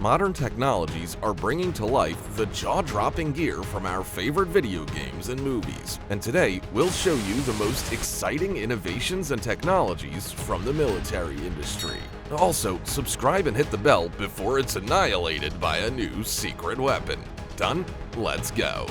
Modern technologies are bringing to life the jaw-dropping gear from our favorite video games and movies. And today, we'll show you the most exciting innovations and technologies from the military industry. Also, subscribe and hit the bell before it's annihilated by a new secret weapon. Done? Let's go.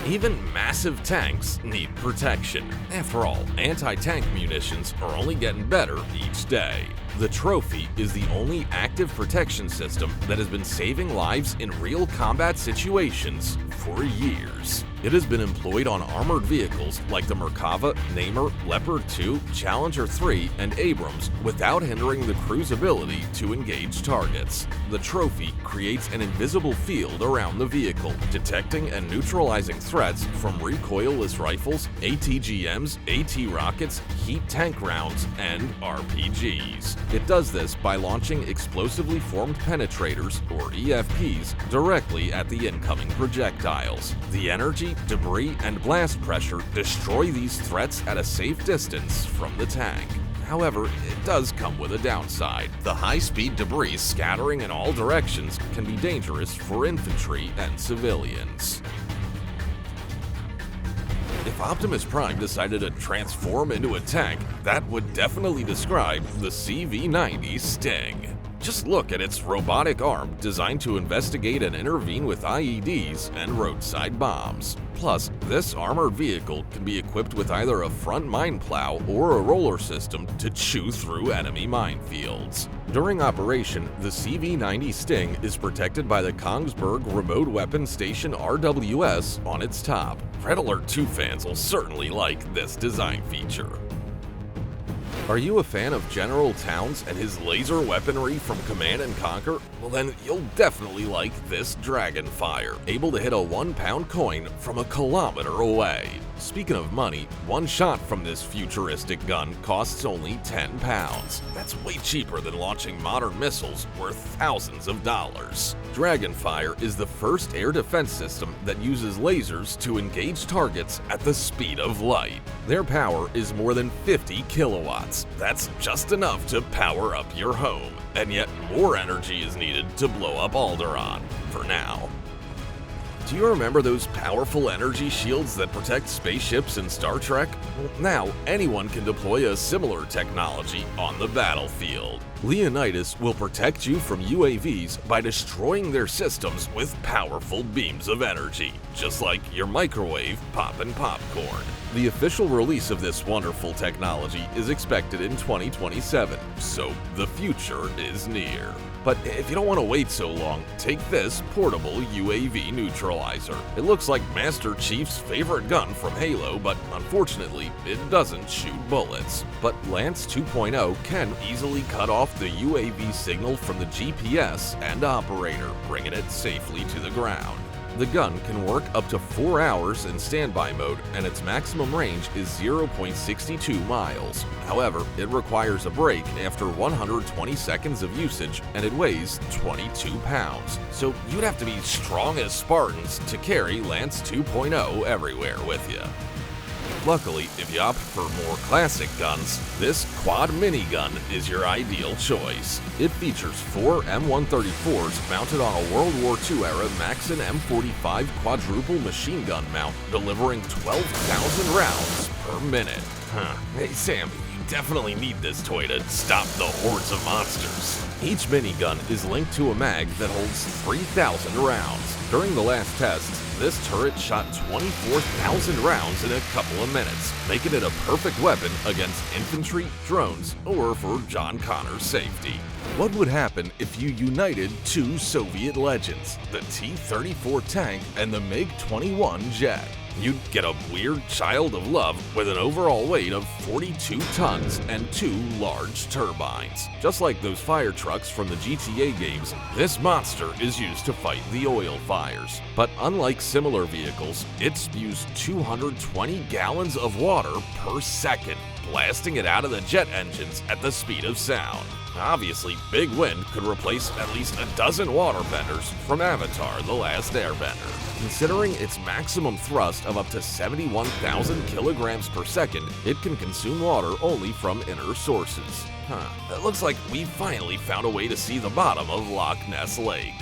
Even massive tanks need protection. After all, anti-tank munitions are only getting better each day. The Trophy is the only active protection system that has been saving lives in real combat situations for years. It has been employed on armored vehicles like the Merkava, Namer, Leopard 2, Challenger 3, and Abrams without hindering the crew's ability to engage targets. The Trophy creates an invisible field around the vehicle, detecting and neutralizing threats from recoilless rifles, ATGMs, AT rockets, heat tank rounds, and RPGs. It does this by launching explosively formed penetrators, or EFPs, directly at the incoming projectiles. The energy, debris, and blast pressure destroy these threats at a safe distance from the tank. However, it does come with a downside. The high-speed debris scattering in all directions can be dangerous for infantry and civilians. If Optimus Prime decided to transform into a tank, that would definitely describe the CV-90 Sting. Just look at its robotic arm designed to investigate and intervene with IEDs and roadside bombs. Plus, this armored vehicle can be equipped with either a front mine plow or a roller system to chew through enemy minefields. During operation, the CV-90 Sting is protected by the Kongsberg Remote Weapon Station RWS on its top. Red Alert 2 fans will certainly like this design feature. Are you a fan of General Towns and his laser weaponry from Command & Conquer? Well then, you'll definitely like this Dragonfire, able to hit a 1-pound coin from a kilometer away. Speaking of money, one shot from this futuristic gun costs only 10 pounds. That's way cheaper than launching modern missiles worth thousands of dollars. Dragonfire is the first air defense system that uses lasers to engage targets at the speed of light. Their power is more than 50 kilowatts. That's just enough to power up your home, and yet more energy is needed to blow up Alderaan, for now. Do you remember those powerful energy shields that protect spaceships in Star Trek? Well, now, anyone can deploy a similar technology on the battlefield. Leonidas will protect you from UAVs by destroying their systems with powerful beams of energy, just like your microwave poppin' popcorn. The official release of this wonderful technology is expected in 2027, so the future is near. But if you don't want to wait so long, take this portable UAV neutralizer. It looks like Master Chief's favorite gun from Halo, but unfortunately, it doesn't shoot bullets. But Lance 2.0 can easily cut off the UAV signal from the GPS and operator, bringing it safely to the ground. The gun can work up to 4 hours in standby mode, and its maximum range is 0.62 miles. However, it requires a break after 120 seconds of usage, and it weighs 22 pounds. So you'd have to be strong as Spartans to carry Lance 2.0 everywhere with you. Luckily, if you opt for more classic guns, this quad minigun is your ideal choice. It features 4 M134s mounted on a World War II-era Maxim M45 quadruple machine gun mount, delivering 12,000 rounds per minute. Hey Sam, you definitely need this toy to stop the hordes of monsters. Each minigun is linked to a mag that holds 3,000 rounds. During the last test, this turret shot 24,000 rounds in a couple of minutes, making it a perfect weapon against infantry, drones, or for John Connor's safety. What would happen if you united two Soviet legends, the T-34 tank and the MiG-21 jet? You'd get a weird child of love with an overall weight of 42 tons and 2 large turbines. Just like those fire trucks from the GTA games, this monster is used to fight the oil fires. But unlike similar vehicles, it spews 220 gallons of water per second, blasting it out of the jet engines at the speed of sound. Obviously, big wind could replace at least a dozen waterbenders from Avatar: The Last Airbender. Considering its maximum thrust of up to 71,000 kilograms per second, it can consume water only from inner sources. It looks like we finally found a way to see the bottom of Loch Ness Lake.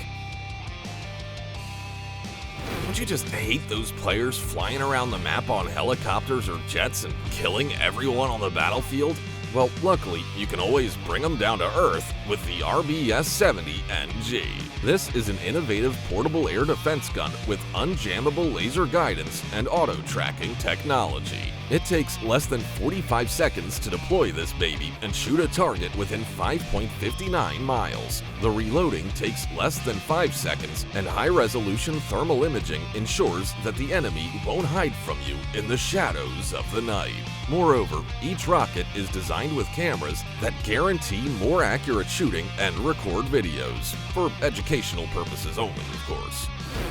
Don't you just hate those players flying around the map on helicopters or jets and killing everyone on the battlefield? Well, luckily, you can always bring them down to Earth with the RBS-70NG. This is an innovative portable air defense gun with unjammable laser guidance and auto-tracking technology. It takes less than 45 seconds to deploy this baby and shoot a target within 5.59 miles. The reloading takes less than 5 seconds, and high-resolution thermal imaging ensures that the enemy won't hide from you in the shadows of the night. Moreover, each rocket is designed with cameras that guarantee more accurate shooting and record videos, for educational purposes only, of course.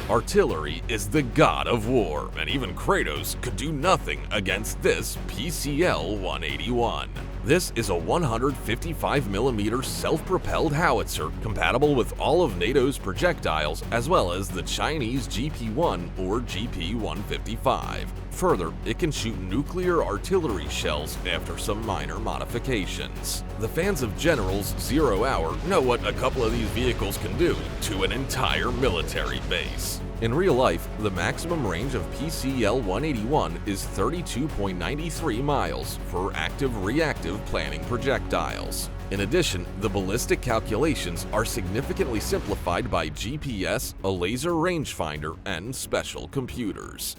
Artillery is the god of war, and even Kratos could do nothing against this PCL-181. This is a 155mm self-propelled howitzer compatible with all of NATO's projectiles as well as the Chinese GP-1 or GP-155. Further, it can shoot nuclear artillery shells after some minor modifications. The fans of General's Zero Hour know what a couple of these vehicles can do to an entire military base. In real life, the maximum range of PCL-181 is 32.93 miles for active-reactive planning projectiles. In addition, the ballistic calculations are significantly simplified by GPS, a laser rangefinder, and special computers.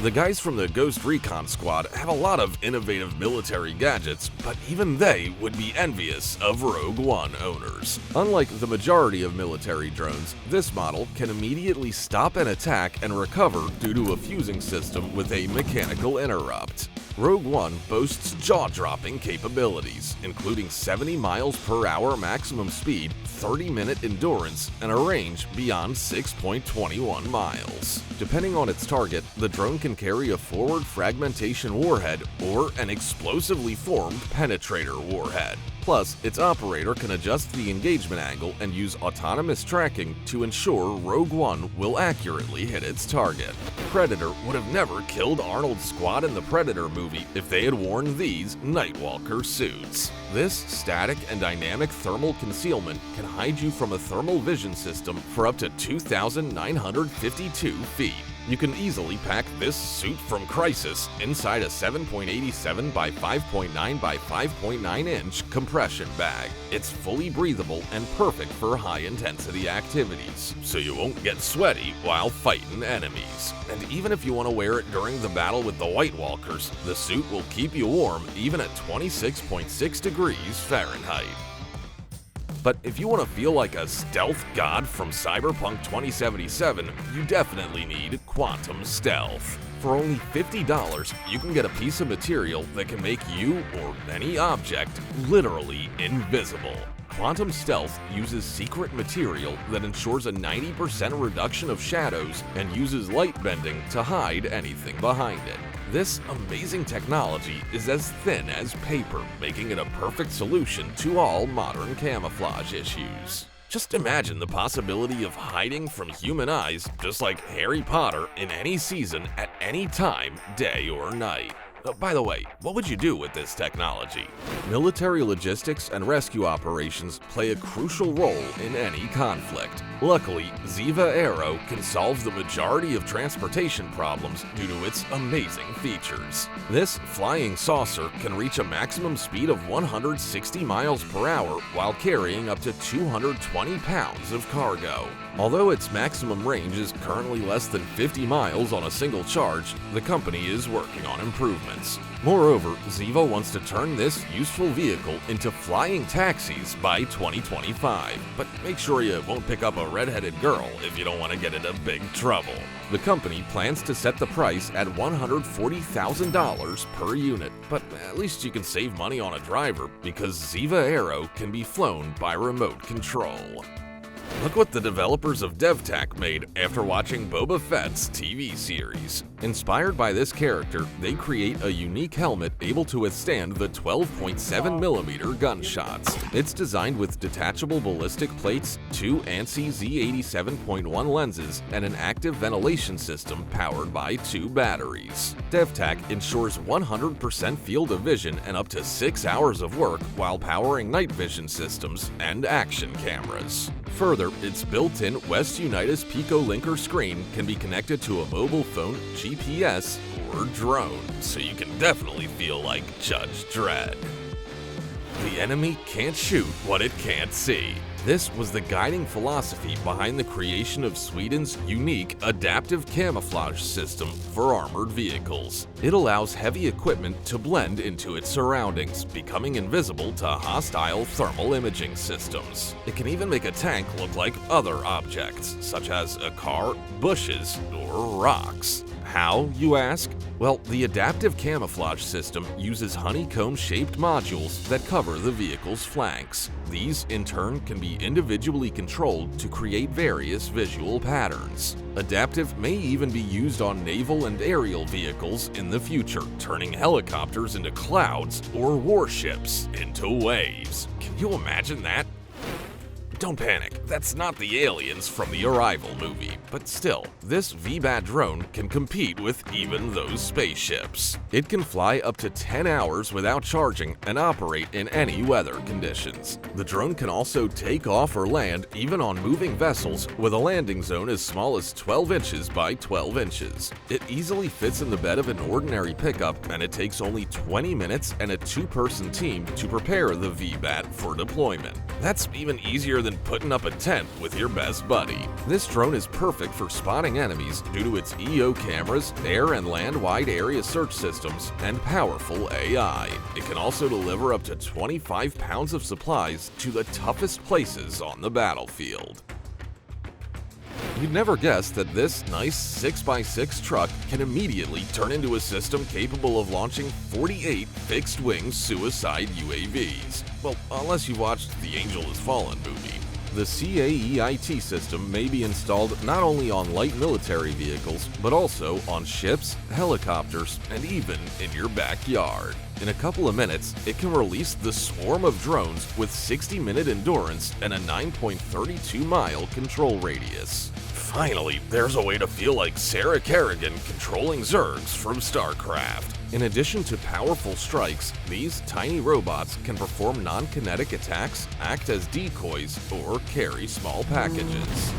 The guys from the Ghost Recon Squad have a lot of innovative military gadgets, but even they would be envious of Rogue One owners. Unlike the majority of military drones, this model can immediately stop an attack and recover due to a fusing system with a mechanical interrupt. Rogue One boasts jaw-dropping capabilities, including 70 miles per hour maximum speed, 30-minute endurance, and a range beyond 6.21 miles. Depending on its target, the drone can carry a forward fragmentation warhead or an explosively formed penetrator warhead. Plus, its operator can adjust the engagement angle and use autonomous tracking to ensure Rogue One will accurately hit its target. Predator would have never killed Arnold's squad in the Predator movie if they had worn these Nightwalker suits. This static and dynamic thermal concealment can hide you from a thermal vision system for up to 2,952 feet. You can easily pack this suit from Crisis inside a 7.87 by 5.9 by 5.9 inch compression bag. It's fully breathable and perfect for high-intensity activities, so you won't get sweaty while fighting enemies. And even if you want to wear it during the battle with the White Walkers, the suit will keep you warm even at 26.6 degrees Fahrenheit. But if you want to feel like a stealth god from Cyberpunk 2077, you definitely need Quantum Stealth. For only $50, you can get a piece of material that can make you, or any object, literally invisible. Quantum Stealth uses secret material that ensures a 90% reduction of shadows and uses light bending to hide anything behind it. This amazing technology is as thin as paper, making it a perfect solution to all modern camouflage issues. Just imagine the possibility of hiding from human eyes, just like Harry Potter, in any season, at any time, day or night. By the way, what would you do with this technology? Military logistics and rescue operations play a crucial role in any conflict. Luckily, Ziva Aero can solve the majority of transportation problems due to its amazing features. This flying saucer can reach a maximum speed of 160 miles per hour while carrying up to 220 pounds of cargo. Although its maximum range is currently less than 50 miles on a single charge, the company is working on improvements. Moreover, Ziva wants to turn this useful vehicle into flying taxis by 2025. But make sure you won't pick up a redheaded girl if you don't want to get into big trouble. The company plans to set the price at $140,000 per unit, but at least you can save money on a driver because Ziva Aero can be flown by remote control. Look what the developers of DevTech made after watching Boba Fett's TV series. Inspired by this character, they create a unique helmet able to withstand the 12.7mm gunshots. It's designed with detachable ballistic plates, two ANSI Z87.1 lenses, and an active ventilation system powered by two batteries. DevTech ensures 100% field of vision and up to 6 hours of work while powering night vision systems and action cameras. Further, its built-in West Unitas Pico Linker screen can be connected to a mobile phone, GPS, or drone, so you can definitely feel like Judge Dredd. The enemy can't shoot what it can't see. This was the guiding philosophy behind the creation of Sweden's unique adaptive camouflage system for armored vehicles. It allows heavy equipment to blend into its surroundings, becoming invisible to hostile thermal imaging systems. It can even make a tank look like other objects, such as a car, bushes, or rocks. How, you ask? Well, the adaptive camouflage system uses honeycomb-shaped modules that cover the vehicle's flanks. These, in turn, can be individually controlled to create various visual patterns. Adaptive may even be used on naval and aerial vehicles in the future, turning helicopters into clouds or warships into waves. Can you imagine that? Don't panic, that's not the aliens from the Arrival movie, but still, this VBAT drone can compete with even those spaceships. It can fly up to 10 hours without charging and operate in any weather conditions. The drone can also take off or land even on moving vessels with a landing zone as small as 12 inches by 12 inches. It easily fits in the bed of an ordinary pickup, and it takes only 20 minutes and a two-person team to prepare the VBAT for deployment. That's even easier than putting up a tent with your best buddy. This drone is perfect for spotting enemies due to its EO cameras, air and land wide area search systems, and powerful AI. It can also deliver up to 25 pounds of supplies to the toughest places on the battlefield. You'd never guess that this nice 6x6 truck can immediately turn into a system capable of launching 48 fixed-wing suicide UAVs. Well, unless you watched the Angel Has Fallen movie. The CAEIT system may be installed not only on light military vehicles, but also on ships, helicopters, and even in your backyard. In a couple of minutes, it can release the swarm of drones with 60-minute endurance and a 9.32-mile control radius. Finally, there's a way to feel like Sarah Kerrigan controlling Zergs from StarCraft. In addition to powerful strikes, these tiny robots can perform non-kinetic attacks, act as decoys, or carry small packages.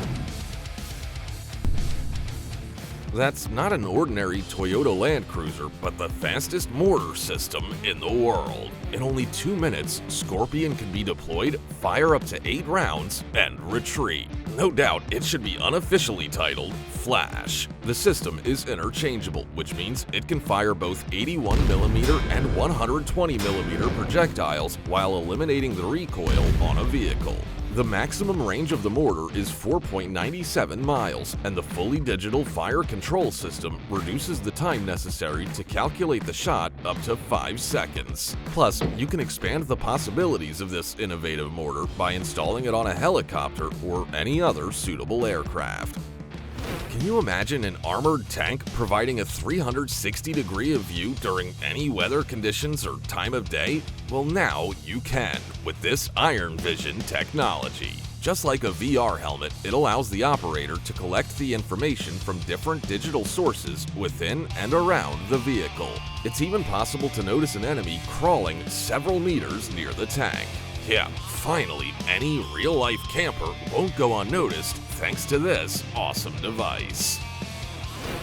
That's not an ordinary Toyota Land Cruiser, but the fastest mortar system in the world. In only 2 minutes, Scorpion can be deployed, fire up to 8 rounds, and retreat. No doubt, it should be unofficially titled Flash. The system is interchangeable, which means it can fire both 81mm and 120mm projectiles while eliminating the recoil on a vehicle. The maximum range of the mortar is 4.97 miles, and the fully digital fire control system reduces the time necessary to calculate the shot up to 5 seconds. Plus, you can expand the possibilities of this innovative mortar by installing it on a helicopter or any other suitable aircraft. Can you imagine an armored tank providing a 360-degree view during any weather conditions or time of day? Well, now you can with this Iron Vision technology. Just like a VR helmet, it allows the operator to collect the information from different digital sources within and around the vehicle. It's even possible to notice an enemy crawling several meters near the tank. Yeah, finally, any real-life camper won't go unnoticed thanks to this awesome device.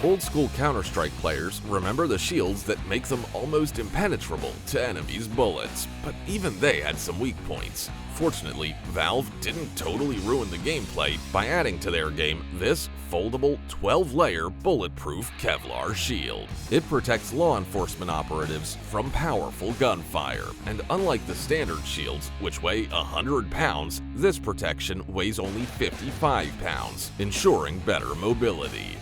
Old-school Counter-Strike players remember the shields that make them almost impenetrable to enemies' bullets, but even they had some weak points. Fortunately, Valve didn't totally ruin the gameplay by adding to their game this foldable 12-layer bulletproof Kevlar shield. It protects law enforcement operatives from powerful gunfire, and unlike the standard shields, which weigh 100 pounds, this protection weighs only 55 pounds, ensuring better mobility.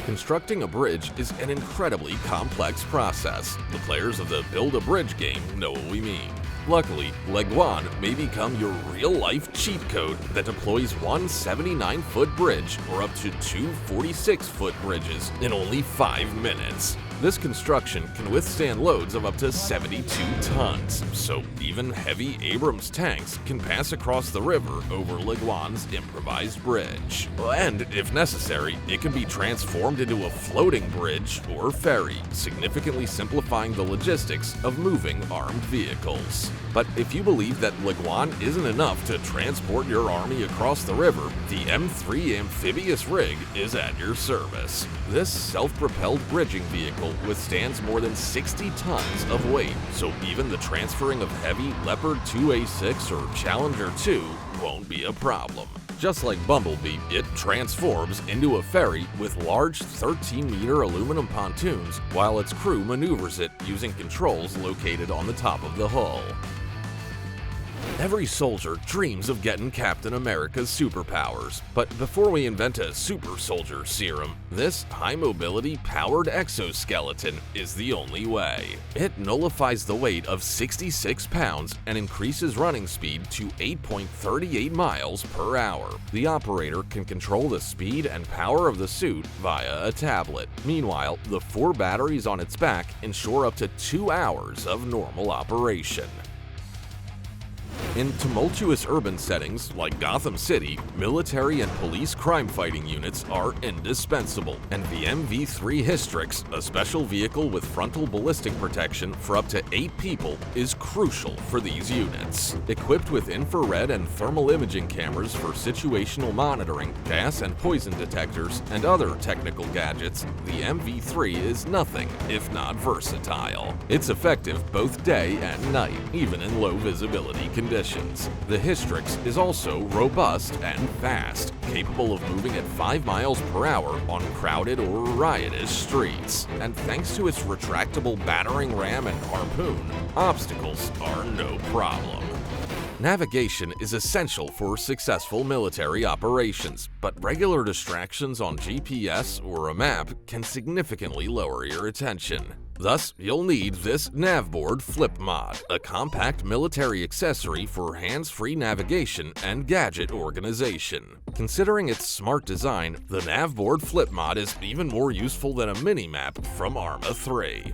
Constructing a bridge is an incredibly complex process. The players of the Build a Bridge game know what we mean. Luckily, Leguan may become your real-life cheat code that deploys one 79-foot bridge or up to two 46-foot bridges in only 5 minutes. This construction can withstand loads of up to 72 tons, so even heavy Abrams tanks can pass across the river over Leguan's improvised bridge. And, if necessary, it can be transformed into a floating bridge or ferry, significantly simplifying the logistics of moving armed vehicles. But if you believe that Leguan isn't enough to transport your army across the river, the M3 amphibious rig is at your service. This self-propelled bridging vehicle withstands more than 60 tons of weight, so even the transferring of heavy Leopard 2A6 or Challenger 2 won't be a problem. Just like Bumblebee, it transforms into a ferry with large 13-meter aluminum pontoons while its crew maneuvers it using controls located on the top of the hull. Every soldier dreams of getting Captain America's superpowers, but before we invent a super soldier serum, this high-mobility powered exoskeleton is the only way. It nullifies the weight of 66 pounds and increases running speed to 8.38 miles per hour. The operator can control the speed and power of the suit via a tablet. Meanwhile, the 4 batteries on its back ensure up to 2 hours of normal operation. In tumultuous urban settings like Gotham City, military and police crime-fighting units are indispensable, and the MV3 Hystrix, a special vehicle with frontal ballistic protection for up to 8 people, is crucial for these units. Equipped with infrared and thermal imaging cameras for situational monitoring, gas and poison detectors, and other technical gadgets, the MV3 is nothing if not versatile. It's effective both day and night, even in low-visibility conditions. The Hystrix is also robust and fast, capable of moving at 5 miles per hour on crowded or riotous streets. And thanks to its retractable battering ram and harpoon, obstacles are no problem. Navigation is essential for successful military operations, but regular distractions on GPS or a map can significantly lower your attention. Thus, you'll need this Navboard Flip Mod, a compact military accessory for hands-free navigation and gadget organization. Considering its smart design, the Navboard Flip Mod is even more useful than a mini-map from Arma 3.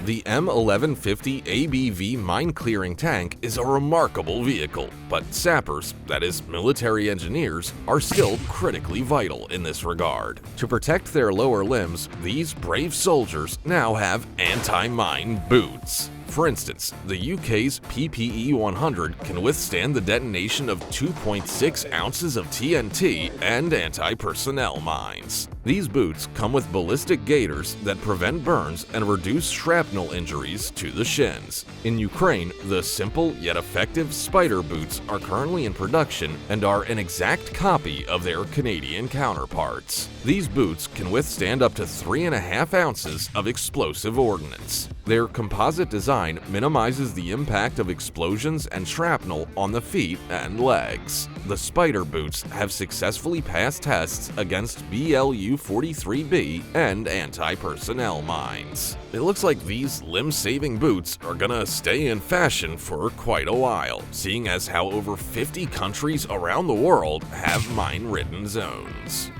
The M1150 ABV mine-clearing tank is a remarkable vehicle, but sappers, that is, military engineers, are still critically vital in this regard. To protect their lower limbs, these brave soldiers now have anti-mine boots. For instance, the UK's PPE 100 can withstand the detonation of 2.6 ounces of TNT and anti-personnel mines. These boots come with ballistic gaiters that prevent burns and reduce shrapnel injuries to the shins. In Ukraine, the simple yet effective Spider boots are currently in production and are an exact copy of their Canadian counterparts. These boots can withstand up to 3.5 ounces of explosive ordnance. Their composite design minimizes the impact of explosions and shrapnel on the feet and legs. The Spider boots have successfully passed tests against BLU-43B and anti-personnel mines. It looks like these limb-saving boots are gonna stay in fashion for quite a while, seeing as how over 50 countries around the world have mine-ridden zones.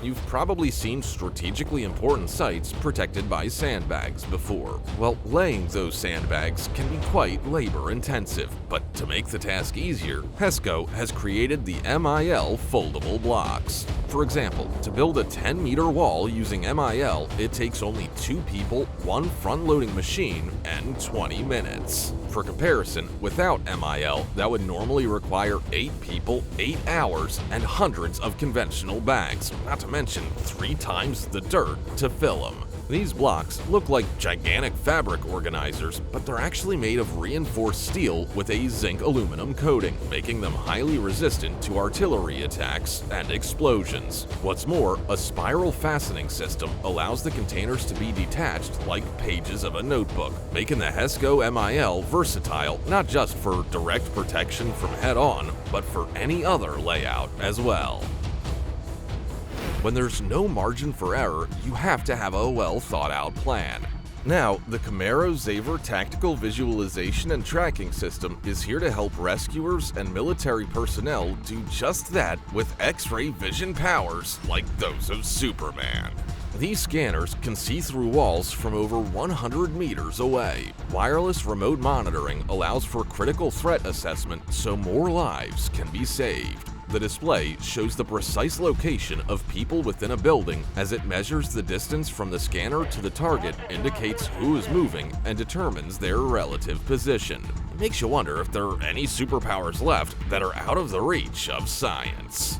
You've probably seen strategically important sites protected by sandbags before. Well, laying those sandbags can be quite labor-intensive, but to make the task easier, HESCO has created the MIL foldable blocks. For example, to build a 10-meter wall using MIL, it takes only 2 people, 1 front-loading machine, and 20 minutes. For comparison, without MIL, that would normally require 8 people, 8 hours, and hundreds of conventional bags, not to mention 3 times the dirt to fill them. These blocks look like gigantic fabric organizers, but they're actually made of reinforced steel with a zinc aluminum coating, making them highly resistant to artillery attacks and explosions. What's more, a spiral fastening system allows the containers to be detached like pages of a notebook, making the HESCO MIL versatile not just for direct protection from head-on, but for any other layout as well. When there's no margin for error, you have to have a well-thought-out plan. Now, the Camaro Zaver Tactical Visualization and Tracking System is here to help rescuers and military personnel do just that with X-ray vision powers like those of Superman. These scanners can see through walls from over 100 meters away. Wireless remote monitoring allows for critical threat assessment so more lives can be saved. The display shows the precise location of people within a building as it measures the distance from the scanner to the target, indicates who is moving, and determines their relative position. It makes you wonder if there are any superpowers left that are out of the reach of science.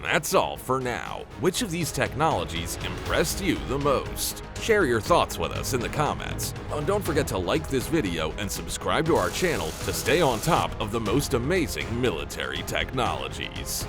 That's all for now. Which of these technologies impressed you the most? Share your thoughts with us in the comments. And don't forget to like this video and subscribe to our channel to stay on top of the most amazing military technologies.